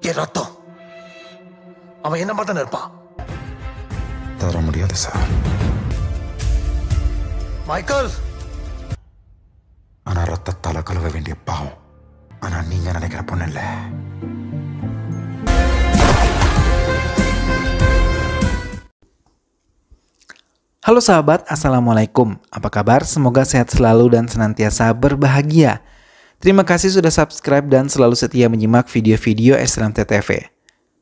என் ரத்தம் அவன் என்ன மாதிரி தானே இருப்பான். தர முடியாது சார். மைக்கேல், ஆனா ரத்தத்தால கழுவ வேண்டிய பாவம். ஆனா நீங்க நினைக்கிற பொண்ணு இல்ல. Halo sahabat, Assalamualaikum. Apa kabar? Semoga sehat selalu dan senantiasa berbahagia. Terima kasih sudah subscribe dan selalu setia menyimak video-video SLMT-TV.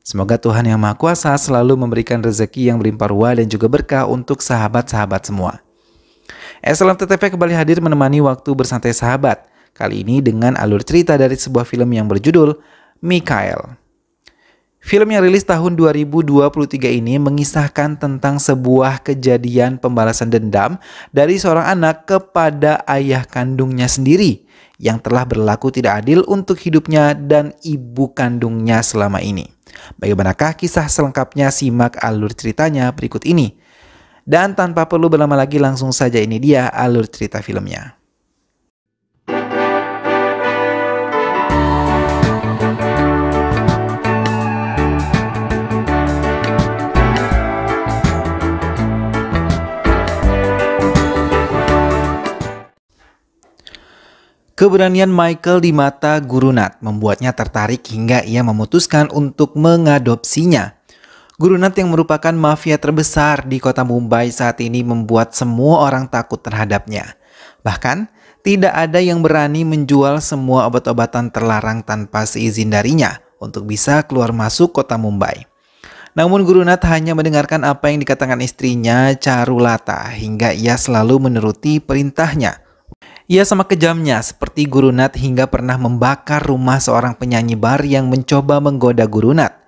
Semoga Tuhan Yang Maha Kuasa selalu memberikan rezeki yang berlimpah ruah dan juga berkah untuk sahabat-sahabat semua. SLMT-TV kembali hadir menemani waktu bersantai sahabat. Kali ini dengan alur cerita dari sebuah film yang berjudul Mikael. Film yang rilis tahun 2023 ini mengisahkan tentang sebuah kejadian pembalasan dendam dari seorang anak kepada ayah kandungnya sendiri yang telah berlaku tidak adil untuk hidupnya dan ibu kandungnya selama ini. Bagaimanakah kisah selengkapnya? Simak alur ceritanya berikut ini. Dan tanpa perlu berlama lagi, langsung saja ini dia alur cerita filmnya. Keberanian Michael di mata Guru Nat membuatnya tertarik hingga ia memutuskan untuk mengadopsinya. Guru Nat yang merupakan mafia terbesar di kota Mumbai saat ini membuat semua orang takut terhadapnya. Bahkan, tidak ada yang berani menjual semua obat-obatan terlarang tanpa seizin darinya untuk bisa keluar masuk kota Mumbai. Namun Guru Nat hanya mendengarkan apa yang dikatakan istrinya Charulata hingga ia selalu menuruti perintahnya. Ia sama kejamnya seperti Guru Nat hingga pernah membakar rumah seorang penyanyi bar yang mencoba menggoda Guru Nat.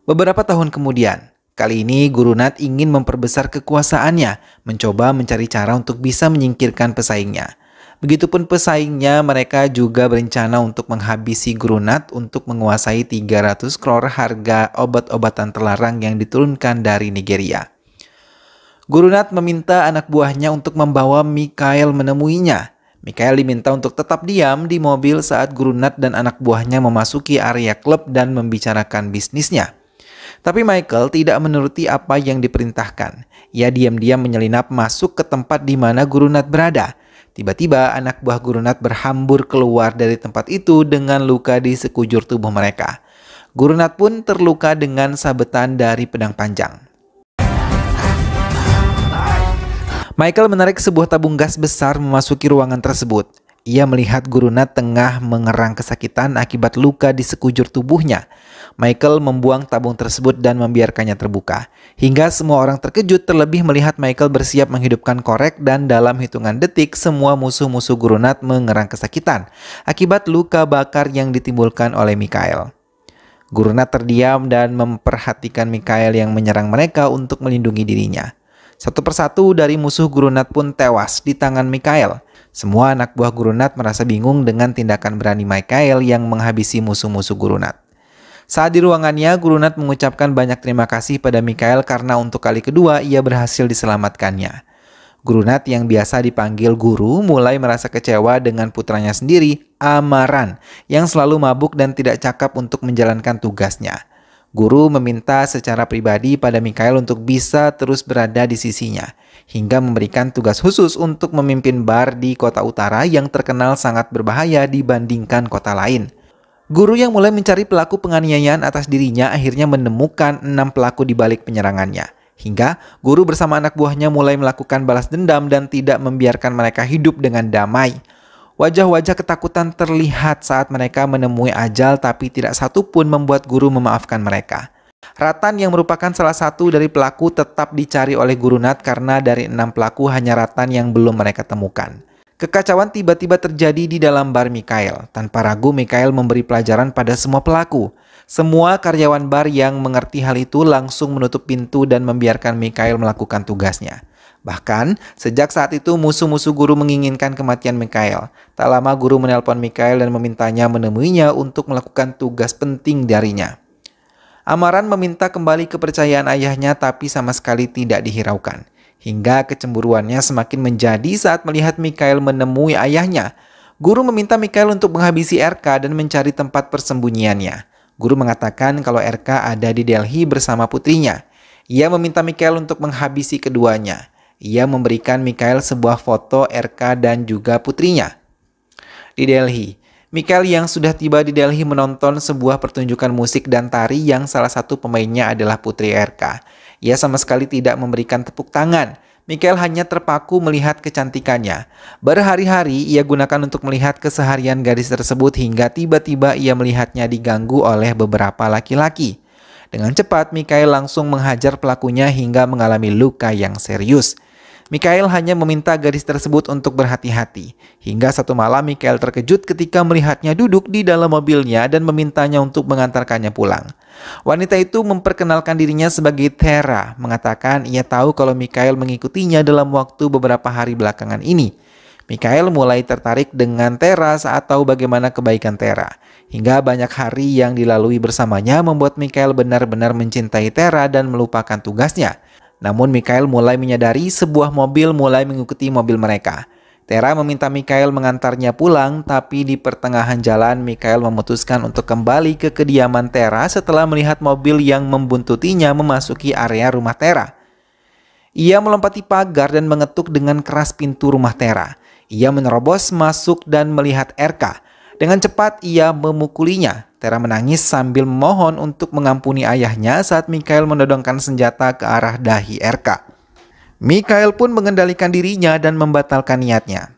Beberapa tahun kemudian, kali ini Guru Nat ingin memperbesar kekuasaannya, mencoba mencari cara untuk bisa menyingkirkan pesaingnya. Begitupun pesaingnya, mereka juga berencana untuk menghabisi Guru Nat untuk menguasai 300 crore harga obat-obatan terlarang yang diturunkan dari Nigeria. Guru Nat meminta anak buahnya untuk membawa Mikael menemuinya. Mikael diminta untuk tetap diam di mobil saat Guru Nat dan anak buahnya memasuki area klub dan membicarakan bisnisnya. Tapi Michael tidak menuruti apa yang diperintahkan. Ia diam-diam menyelinap masuk ke tempat di mana Guru Nat berada. Tiba-tiba anak buah Guru Nat berhambur keluar dari tempat itu dengan luka di sekujur tubuh mereka. Guru Nat pun terluka dengan sabetan dari pedang panjang. Michael menarik sebuah tabung gas besar memasuki ruangan tersebut. Ia melihat Guru Nat tengah mengerang kesakitan akibat luka di sekujur tubuhnya. Michael membuang tabung tersebut dan membiarkannya terbuka. Hingga semua orang terkejut terlebih melihat Michael bersiap menghidupkan korek dan dalam hitungan detik semua musuh-musuh Guru Nat mengerang kesakitan akibat luka bakar yang ditimbulkan oleh Mikael. Guru Nat terdiam dan memperhatikan Mikael yang menyerang mereka untuk melindungi dirinya. Satu persatu dari musuh Guru Nat pun tewas di tangan Mikael. Semua anak buah Guru Nat merasa bingung dengan tindakan berani Mikael yang menghabisi musuh-musuh Guru Nat. Saat di ruangannya, Guru Nat mengucapkan banyak terima kasih pada Mikael karena untuk kali kedua ia berhasil diselamatkannya. Guru Nat yang biasa dipanggil Guru mulai merasa kecewa dengan putranya sendiri, Amaran, yang selalu mabuk dan tidak cakap untuk menjalankan tugasnya. Guru meminta secara pribadi pada Mikael untuk bisa terus berada di sisinya, hingga memberikan tugas khusus untuk memimpin bar di kota utara yang terkenal sangat berbahaya dibandingkan kota lain. Guru yang mulai mencari pelaku penganiayaan atas dirinya akhirnya menemukan 6 pelaku di balik penyerangannya. Hingga Guru bersama anak buahnya mulai melakukan balas dendam dan tidak membiarkan mereka hidup dengan damai. Wajah-wajah ketakutan terlihat saat mereka menemui ajal, tapi tidak satu pun membuat Guru memaafkan mereka. Ratan yang merupakan salah satu dari pelaku tetap dicari oleh Guru Nat karena dari 6 pelaku hanya Ratan yang belum mereka temukan. Kekacauan tiba-tiba terjadi di dalam bar Mikael. Tanpa ragu Mikael memberi pelajaran pada semua pelaku. Semua karyawan bar yang mengerti hal itu langsung menutup pintu dan membiarkan Mikael melakukan tugasnya. Bahkan, sejak saat itu musuh-musuh Guru menginginkan kematian Mikael. Tak lama Guru menelpon Mikael dan memintanya menemuinya untuk melakukan tugas penting darinya. Amaran meminta kembali kepercayaan ayahnya tapi sama sekali tidak dihiraukan. Hingga kecemburuannya semakin menjadi saat melihat Mikael menemui ayahnya. Guru meminta Mikhail untuk menghabisi RK dan mencari tempat persembunyiannya. Guru mengatakan kalau RK ada di Delhi bersama putrinya. Ia meminta Mikhail untuk menghabisi keduanya. Ia memberikan Mikhail sebuah foto RK dan juga putrinya. Di Delhi, Mikhail yang sudah tiba di Delhi menonton sebuah pertunjukan musik dan tari yang salah satu pemainnya adalah putri RK. Ia sama sekali tidak memberikan tepuk tangan. Mikhail hanya terpaku melihat kecantikannya. Berhari-hari ia gunakan untuk melihat keseharian gadis tersebut hingga tiba-tiba ia melihatnya diganggu oleh beberapa laki-laki. Dengan cepat, Mikhail langsung menghajar pelakunya hingga mengalami luka yang serius. Mikhail hanya meminta gadis tersebut untuk berhati-hati. Hingga satu malam Mikhail terkejut ketika melihatnya duduk di dalam mobilnya dan memintanya untuk mengantarkannya pulang. Wanita itu memperkenalkan dirinya sebagai Tara, mengatakan ia tahu kalau Mikhail mengikutinya dalam waktu beberapa hari belakangan ini. Mikhail mulai tertarik dengan Tara saat tahu bagaimana kebaikan Tara. Hingga banyak hari yang dilalui bersamanya membuat Mikhail benar-benar mencintai Tara dan melupakan tugasnya. Namun Mikhail mulai menyadari sebuah mobil mulai mengikuti mobil mereka. Tara meminta Mikhail mengantarnya pulang, tapi di pertengahan jalan Mikhail memutuskan untuk kembali ke kediaman Tara setelah melihat mobil yang membuntutinya memasuki area rumah Tara. Ia melompati pagar dan mengetuk dengan keras pintu rumah Tara. Ia menerobos masuk dan melihat RK. Dengan cepat ia memukulinya. Tara menangis sambil memohon untuk mengampuni ayahnya saat Mikhail menodongkan senjata ke arah dahi RK. Mikhail pun mengendalikan dirinya dan membatalkan niatnya.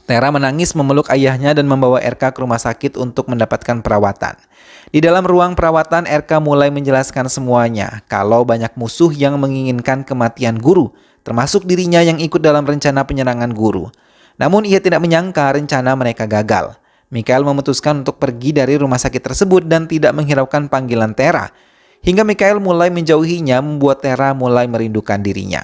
Tara menangis memeluk ayahnya dan membawa RK ke rumah sakit untuk mendapatkan perawatan. Di dalam ruang perawatan, RK mulai menjelaskan semuanya kalau banyak musuh yang menginginkan kematian guru, termasuk dirinya yang ikut dalam rencana penyerangan guru. Namun ia tidak menyangka rencana mereka gagal. Mikhail memutuskan untuk pergi dari rumah sakit tersebut dan tidak menghiraukan panggilan Tara. Hingga Mikhail mulai menjauhinya membuat Tara mulai merindukan dirinya.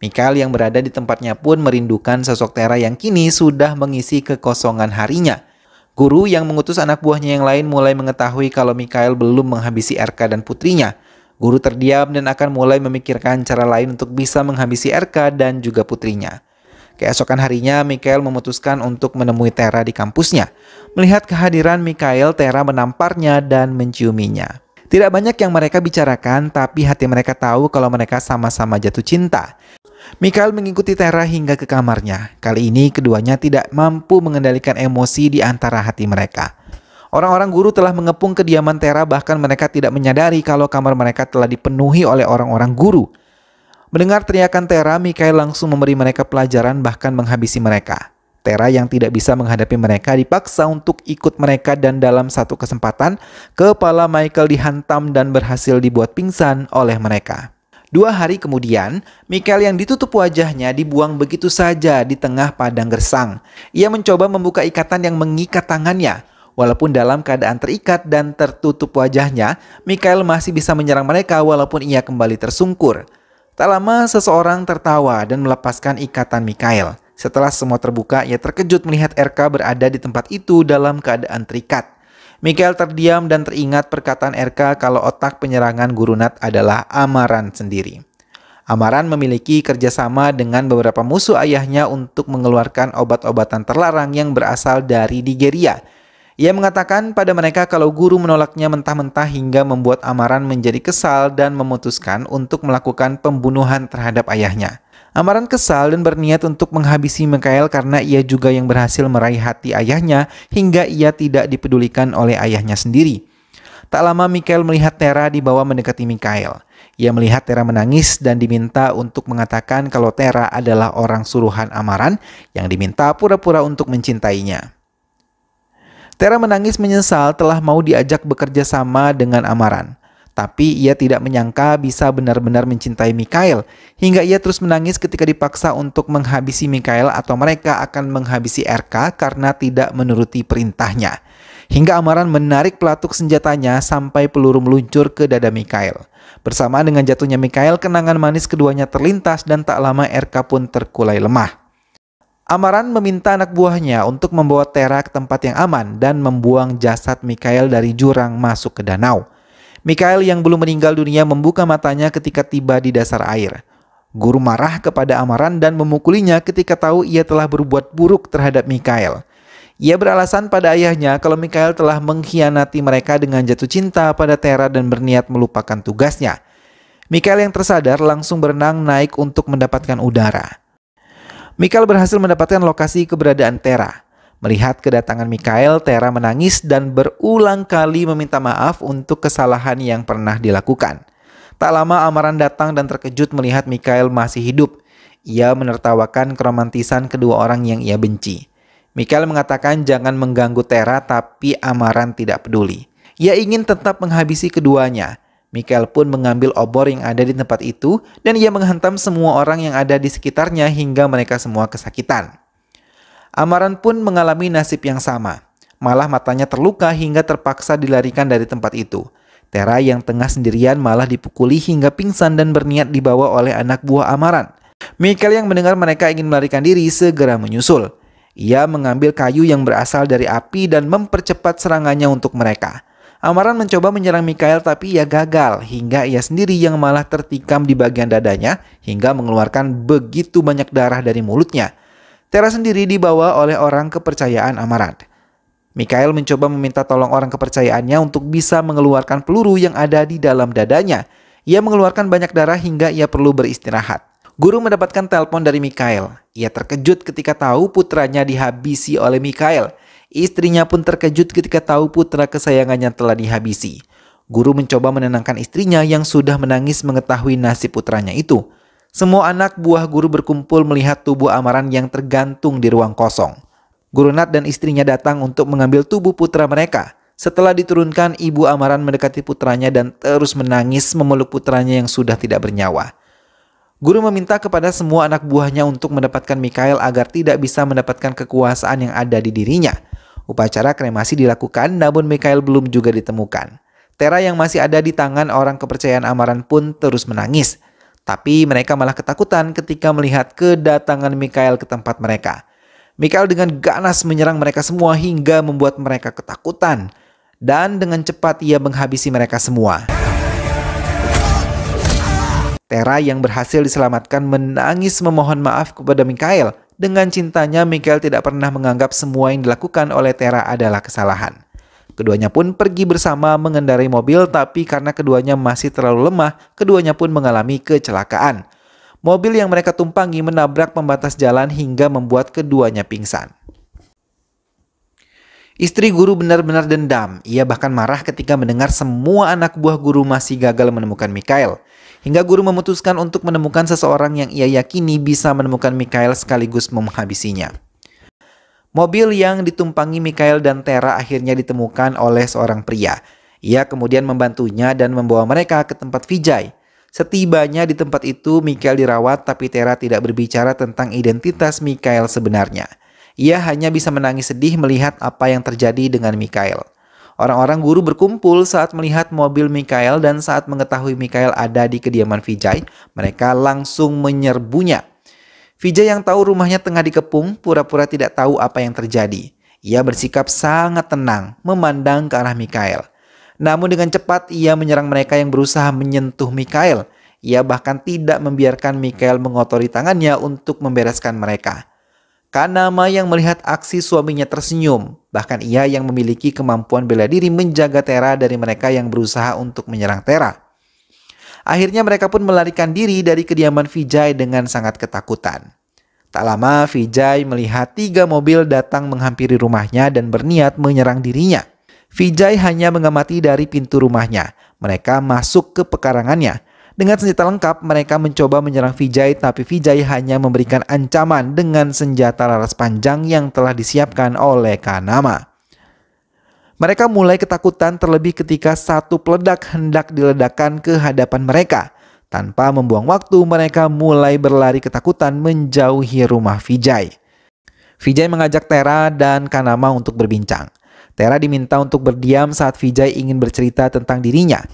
Mikhail yang berada di tempatnya pun merindukan sosok Tara yang kini sudah mengisi kekosongan harinya. Guru yang mengutus anak buahnya yang lain mulai mengetahui kalau Mikhail belum menghabisi RK dan putrinya. Guru terdiam dan akan mulai memikirkan cara lain untuk bisa menghabisi RK dan juga putrinya. Keesokan harinya, Mikhail memutuskan untuk menemui Tara di kampusnya. Melihat kehadiran Mikhail, Tara menamparnya dan menciuminya. Tidak banyak yang mereka bicarakan, tapi hati mereka tahu kalau mereka sama-sama jatuh cinta. Mikhail mengikuti Tara hingga ke kamarnya. Kali ini keduanya tidak mampu mengendalikan emosi di antara hati mereka. Orang-orang guru telah mengepung kediaman Tara, bahkan mereka tidak menyadari kalau kamar mereka telah dipenuhi oleh orang-orang guru. Mendengar teriakan Tara, Mikhail langsung memberi mereka pelajaran bahkan menghabisi mereka. Tara yang tidak bisa menghadapi mereka dipaksa untuk ikut mereka dan dalam satu kesempatan, kepala Michael dihantam dan berhasil dibuat pingsan oleh mereka. 2 hari kemudian, Mikhail yang ditutup wajahnya dibuang begitu saja di tengah padang gersang. Ia mencoba membuka ikatan yang mengikat tangannya. Walaupun dalam keadaan terikat dan tertutup wajahnya, Mikhail masih bisa menyerang mereka walaupun ia kembali tersungkur. Tak lama seseorang tertawa dan melepaskan ikatan Mikhail. Setelah semua terbuka, ia terkejut melihat RK berada di tempat itu dalam keadaan terikat. Mikhail terdiam dan teringat perkataan RK kalau otak penyerangan Guru Nath adalah Amaran sendiri. Amaran memiliki kerjasama dengan beberapa musuh ayahnya untuk mengeluarkan obat-obatan terlarang yang berasal dari Nigeria. Ia mengatakan pada mereka kalau guru menolaknya mentah-mentah hingga membuat Amaran menjadi kesal dan memutuskan untuk melakukan pembunuhan terhadap ayahnya. Amaran kesal dan berniat untuk menghabisi Mikhail karena ia juga yang berhasil meraih hati ayahnya hingga ia tidak dipedulikan oleh ayahnya sendiri. Tak lama Mikhail melihat Tara dibawa mendekati Mikhail. Ia melihat Tara menangis dan diminta untuk mengatakan kalau Tara adalah orang suruhan Amaran yang diminta pura-pura untuk mencintainya. Tara menangis menyesal telah mau diajak bekerja sama dengan Amaran. Tapi ia tidak menyangka bisa benar-benar mencintai Mikhail. Hingga ia terus menangis ketika dipaksa untuk menghabisi Mikhail atau mereka akan menghabisi RK karena tidak menuruti perintahnya. Hingga Amaran menarik pelatuk senjatanya sampai peluru meluncur ke dada Mikhail. Bersamaan dengan jatuhnya Mikhail, kenangan manis keduanya terlintas dan tak lama RK pun terkulai lemah. Amaran meminta anak buahnya untuk membawa Tara ke tempat yang aman dan membuang jasad Mikhail dari jurang masuk ke danau. Mikhail yang belum meninggal dunia membuka matanya ketika tiba di dasar air. Guru marah kepada Amaran dan memukulinya ketika tahu ia telah berbuat buruk terhadap Mikhail. Ia beralasan pada ayahnya kalau Mikhail telah mengkhianati mereka dengan jatuh cinta pada Tera dan berniat melupakan tugasnya. Mikhail yang tersadar langsung berenang naik untuk mendapatkan udara. Mikhail berhasil mendapatkan lokasi keberadaan Tera. Melihat kedatangan Mikhail, Tera menangis dan berulang kali meminta maaf untuk kesalahan yang pernah dilakukan. Tak lama Amaran datang dan terkejut melihat Mikhail masih hidup. Ia menertawakan keromantisan kedua orang yang ia benci. Mikhail mengatakan jangan mengganggu Tera, tapi Amaran tidak peduli. Ia ingin tetap menghabisi keduanya. Mikhail pun mengambil obor yang ada di tempat itu dan ia menghantam semua orang yang ada di sekitarnya hingga mereka semua kesakitan. Amaran pun mengalami nasib yang sama. Malah matanya terluka hingga terpaksa dilarikan dari tempat itu. Tera yang tengah sendirian malah dipukuli hingga pingsan dan berniat dibawa oleh anak buah Amaran. Mikhail yang mendengar mereka ingin melarikan diri segera menyusul. Ia mengambil kayu yang berasal dari api dan mempercepat serangannya untuk mereka. Amaran mencoba menyerang Mikhail tapi ia gagal hingga ia sendiri yang malah tertikam di bagian dadanya hingga mengeluarkan begitu banyak darah dari mulutnya. Tera sendiri dibawa oleh orang kepercayaan Amaran. Mikhail mencoba meminta tolong orang kepercayaannya untuk bisa mengeluarkan peluru yang ada di dalam dadanya. Ia mengeluarkan banyak darah hingga ia perlu beristirahat. Guru mendapatkan telepon dari Mikhail. Ia terkejut ketika tahu putranya dihabisi oleh Mikhail. Istrinya pun terkejut ketika tahu putra kesayangannya telah dihabisi. Guru mencoba menenangkan istrinya yang sudah menangis mengetahui nasib putranya itu. Semua anak buah guru berkumpul melihat tubuh Amaran yang tergantung di ruang kosong. Guru Nat dan istrinya datang untuk mengambil tubuh putra mereka. Setelah diturunkan, ibu Amaran mendekati putranya dan terus menangis memeluk putranya yang sudah tidak bernyawa. Guru meminta kepada semua anak buahnya untuk mendapatkan Mikhail agar tidak bisa mendapatkan kekuasaan yang ada di dirinya. Upacara kremasi dilakukan namun Mikhail belum juga ditemukan. Tera yang masih ada di tangan orang kepercayaan Amaran pun terus menangis. Tapi mereka malah ketakutan ketika melihat kedatangan Mikhail ke tempat mereka. Mikhail dengan ganas menyerang mereka semua hingga membuat mereka ketakutan. Dan dengan cepat ia menghabisi mereka semua. Tera yang berhasil diselamatkan menangis memohon maaf kepada Mikhail. Dengan cintanya, Mikhail tidak pernah menganggap semua yang dilakukan oleh Tera adalah kesalahan. Keduanya pun pergi bersama mengendarai mobil, tapi karena keduanya masih terlalu lemah, keduanya pun mengalami kecelakaan. Mobil yang mereka tumpangi menabrak pembatas jalan hingga membuat keduanya pingsan. Istri guru benar-benar dendam. Ia bahkan marah ketika mendengar semua anak buah guru masih gagal menemukan Mikhail. Hingga guru memutuskan untuk menemukan seseorang yang ia yakini bisa menemukan Mikhail sekaligus menghabisinya. Mobil yang ditumpangi Mikhail dan Tera akhirnya ditemukan oleh seorang pria. Ia kemudian membantunya dan membawa mereka ke tempat Vijay. Setibanya di tempat itu, Mikhail dirawat tapi Tera tidak berbicara tentang identitas Mikhail sebenarnya. Ia hanya bisa menangis sedih melihat apa yang terjadi dengan Mikhail. Orang-orang guru berkumpul saat melihat mobil Mikhail dan saat mengetahui Mikhail ada di kediaman Vijay, mereka langsung menyerbunya. Vijay yang tahu rumahnya tengah dikepung, pura-pura tidak tahu apa yang terjadi. Ia bersikap sangat tenang, memandang ke arah Mikhail. Namun dengan cepat ia menyerang mereka yang berusaha menyentuh Mikhail. Ia bahkan tidak membiarkan Mikhail mengotori tangannya untuk membereskan mereka. Kanama yang melihat aksi suaminya tersenyum. Bahkan ia yang memiliki kemampuan bela diri menjaga Tera dari mereka yang berusaha untuk menyerang Tera. Akhirnya mereka pun melarikan diri dari kediaman Vijay dengan sangat ketakutan. Tak lama Vijay melihat 3 mobil datang menghampiri rumahnya dan berniat menyerang dirinya. Vijay hanya mengamati dari pintu rumahnya. Mereka masuk ke pekarangannya. Dengan senjata lengkap, mereka mencoba menyerang Vijay, tapi Vijay hanya memberikan ancaman dengan senjata laras panjang yang telah disiapkan oleh Kanama. Mereka mulai ketakutan terlebih ketika satu peledak hendak diledakkan ke hadapan mereka. Tanpa membuang waktu, mereka mulai berlari ketakutan menjauhi rumah Vijay. Vijay mengajak Tera dan Kanama untuk berbincang. Tera diminta untuk berdiam saat Vijay ingin bercerita tentang dirinya.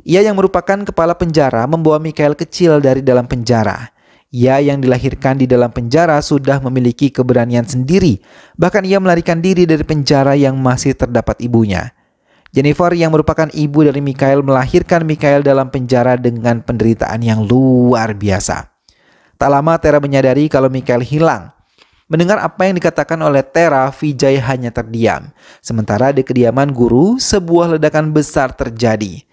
Ia yang merupakan kepala penjara membawa Mikhail kecil dari dalam penjara. Ia yang dilahirkan di dalam penjara sudah memiliki keberanian sendiri. Bahkan ia melarikan diri dari penjara yang masih terdapat ibunya. Jennifer yang merupakan ibu dari Mikhail melahirkan Mikhail dalam penjara dengan penderitaan yang luar biasa. Tak lama Tera menyadari kalau Mikhail hilang. Mendengar apa yang dikatakan oleh Tera, Vijay hanya terdiam. Sementara di kediaman guru, sebuah ledakan besar terjadi.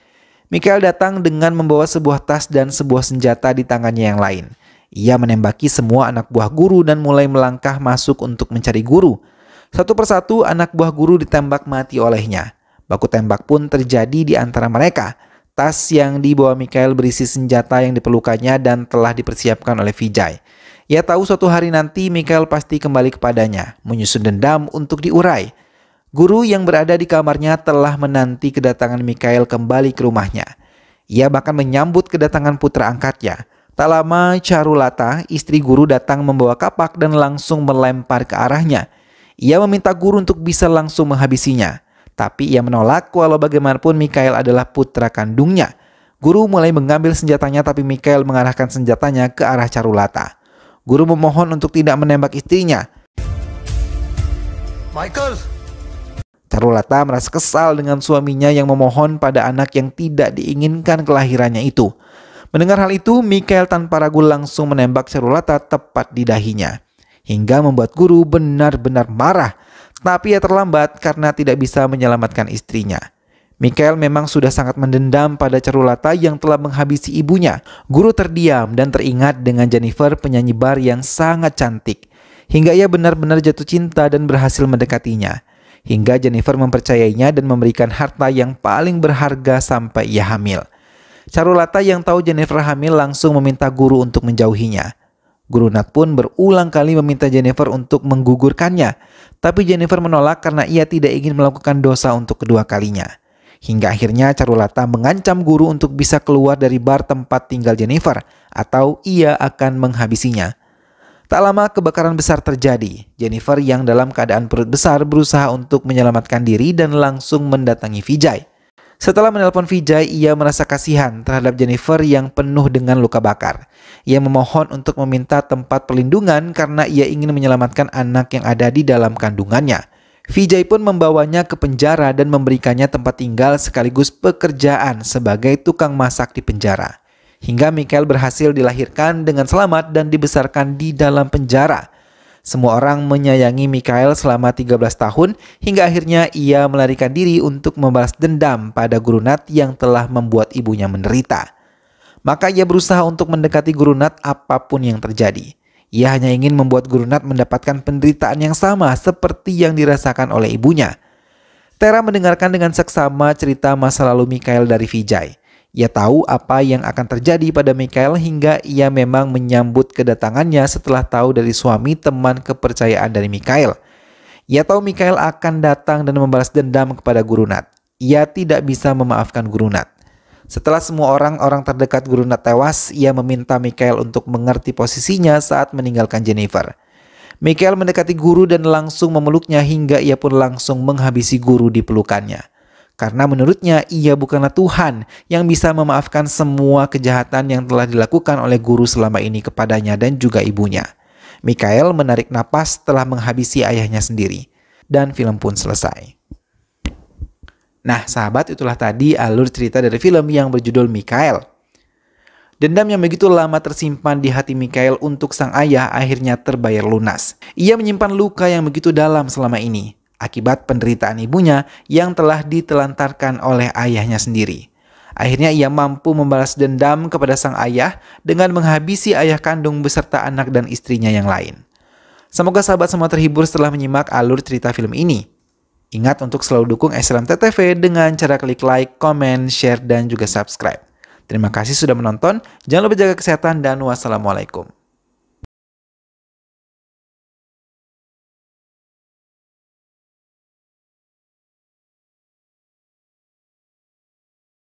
Mikhail datang dengan membawa sebuah tas dan sebuah senjata di tangannya yang lain. Ia menembaki semua anak buah guru dan mulai melangkah masuk untuk mencari guru. Satu persatu anak buah guru ditembak mati olehnya. Baku tembak pun terjadi di antara mereka. Tas yang dibawa Mikhail berisi senjata yang diperlukannya dan telah dipersiapkan oleh Vijay. Ia tahu suatu hari nanti Mikhail pasti kembali kepadanya, menyusun dendam untuk diurai. Guru yang berada di kamarnya telah menanti kedatangan Mikhail kembali ke rumahnya. Ia bahkan menyambut kedatangan putra angkatnya. Tak lama Charulata, istri guru, datang membawa kapak dan langsung melempar ke arahnya. Ia meminta guru untuk bisa langsung menghabisinya. Tapi ia menolak walau bagaimanapun Mikhail adalah putra kandungnya. Guru mulai mengambil senjatanya tapi Mikhail mengarahkan senjatanya ke arah Charulata. Guru memohon untuk tidak menembak istrinya. Michael! Charulata merasa kesal dengan suaminya yang memohon pada anak yang tidak diinginkan kelahirannya itu. Mendengar hal itu, Mikhail tanpa ragu langsung menembak Charulata tepat di dahinya. Hingga membuat guru benar-benar marah. Tapi ia terlambat karena tidak bisa menyelamatkan istrinya. Mikhail memang sudah sangat mendendam pada Charulata yang telah menghabisi ibunya. Guru terdiam dan teringat dengan Jennifer, penyanyi bar yang sangat cantik. Hingga ia benar-benar jatuh cinta dan berhasil mendekatinya. Hingga Jennifer mempercayainya dan memberikan harta yang paling berharga sampai ia hamil. Charulata yang tahu Jennifer hamil langsung meminta guru untuk menjauhinya. Guru Nat pun berulang kali meminta Jennifer untuk menggugurkannya. Tapi Jennifer menolak karena ia tidak ingin melakukan dosa untuk kedua kalinya. Hingga akhirnya Charulata mengancam guru untuk bisa keluar dari bar tempat tinggal Jennifer atau ia akan menghabisinya. Tak lama kebakaran besar terjadi. Jennifer yang dalam keadaan perut besar berusaha untuk menyelamatkan diri dan langsung mendatangi Vijay. Setelah menelpon Vijay, ia merasa kasihan terhadap Jennifer yang penuh dengan luka bakar. Ia memohon untuk meminta tempat perlindungan karena ia ingin menyelamatkan anak yang ada di dalam kandungannya. Vijay pun membawanya ke penjara dan memberikannya tempat tinggal sekaligus pekerjaan sebagai tukang masak di penjara. Hingga Mikhail berhasil dilahirkan dengan selamat dan dibesarkan di dalam penjara. Semua orang menyayangi Mikhail selama 13 tahun hingga akhirnya ia melarikan diri untuk membalas dendam pada Guru Nat yang telah membuat ibunya menderita. Maka ia berusaha untuk mendekati Guru Nat apapun yang terjadi. Ia hanya ingin membuat Guru Nat mendapatkan penderitaan yang sama seperti yang dirasakan oleh ibunya. Tera mendengarkan dengan seksama cerita masa lalu Mikhail dari Vijay. Ia tahu apa yang akan terjadi pada Mikhail hingga ia memang menyambut kedatangannya setelah tahu dari suami teman kepercayaan dari Mikhail. Ia tahu Mikhail akan datang dan membalas dendam kepada Guru Nat. Ia tidak bisa memaafkan Guru Nat. Setelah semua orang-orang terdekat Guru Nat tewas, ia meminta Mikhail untuk mengerti posisinya saat meninggalkan Jennifer. Mikhail mendekati guru dan langsung memeluknya hingga ia pun langsung menghabisi guru di pelukannya. Karena menurutnya ia bukanlah Tuhan yang bisa memaafkan semua kejahatan yang telah dilakukan oleh guru selama ini kepadanya dan juga ibunya. Mikhail menarik napas setelah menghabisi ayahnya sendiri. Dan film pun selesai. Nah sahabat, itulah tadi alur cerita dari film yang berjudul Mikhail. Dendam yang begitu lama tersimpan di hati Mikhail untuk sang ayah akhirnya terbayar lunas. Ia menyimpan luka yang begitu dalam selama ini akibat penderitaan ibunya yang telah ditelantarkan oleh ayahnya sendiri. Akhirnya ia mampu membalas dendam kepada sang ayah dengan menghabisi ayah kandung beserta anak dan istrinya yang lain. Semoga sahabat semua terhibur setelah menyimak alur cerita film ini. Ingat untuk selalu dukung SLMTTV dengan cara klik like, comment, share, dan juga subscribe. Terima kasih sudah menonton. Jangan lupa jaga kesehatan dan wassalamualaikum.